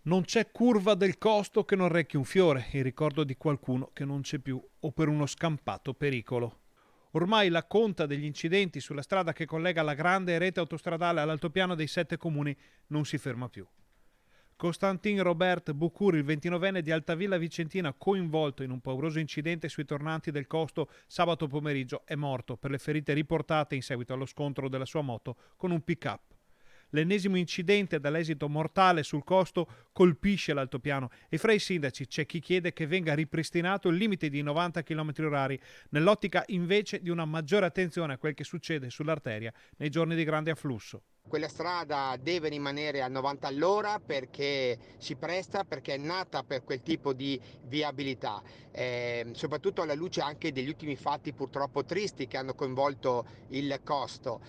Non c'è curva del costo che non recchi un fiore, il ricordo di qualcuno che non c'è più o per uno scampato pericolo. Ormai la conta degli incidenti sulla strada che collega la grande rete autostradale all'altopiano dei 7 comuni non si ferma più. Costantin Robert Bucur, il 29enne di Altavilla Vicentina, coinvolto in un pauroso incidente sui tornanti del Costo sabato pomeriggio, è morto per le ferite riportate in seguito allo scontro della sua moto con un pick-up. L'ennesimo incidente dall'esito mortale sul Costo colpisce l'altopiano e fra i sindaci c'è chi chiede che venga ripristinato il limite di 90 km/h, nell'ottica invece di una maggiore attenzione a quel che succede sull'arteria nei giorni di grande afflusso. Quella strada deve rimanere a 90 all'ora perché si presta, perché è nata per quel tipo di viabilità, soprattutto alla luce anche degli ultimi fatti purtroppo tristi che hanno coinvolto il Costo.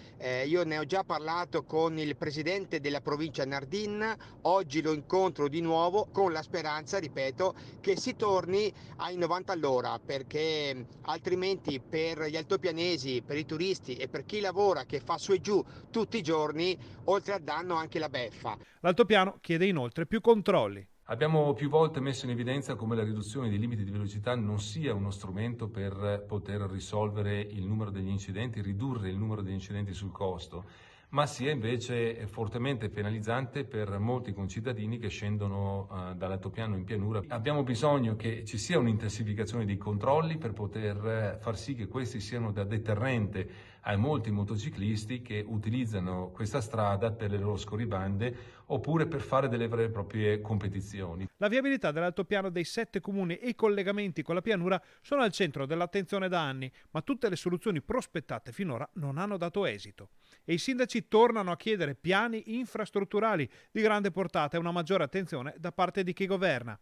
Io ne ho già parlato con il presidente della provincia Nardin, oggi lo incontro di nuovo con la speranza, ripeto, che si torni ai 90 all'ora perché altrimenti per gli altopianesi, per i turisti e per chi lavora che fa su e giù tutti i giorni, oltre al danno anche la beffa. L'altopiano chiede inoltre più controlli. Abbiamo più volte messo in evidenza come la riduzione dei limiti di velocità non sia uno strumento per poter risolvere il numero degli incidenti, ridurre il numero degli incidenti sul Costo, ma sia invece fortemente penalizzante per molti concittadini che scendono dall'altopiano in pianura. Abbiamo bisogno che ci sia un'intensificazione dei controlli per poter far sì che questi siano da deterrente ai molti motociclisti che utilizzano questa strada per le loro scorribande oppure per fare delle vere e proprie competizioni. La viabilità dell'altopiano dei 7 comuni e i collegamenti con la pianura sono al centro dell'attenzione da anni, ma tutte le soluzioni prospettate finora non hanno dato esito. E i sindaci tornano a chiedere piani infrastrutturali di grande portata e una maggiore attenzione da parte di chi governa.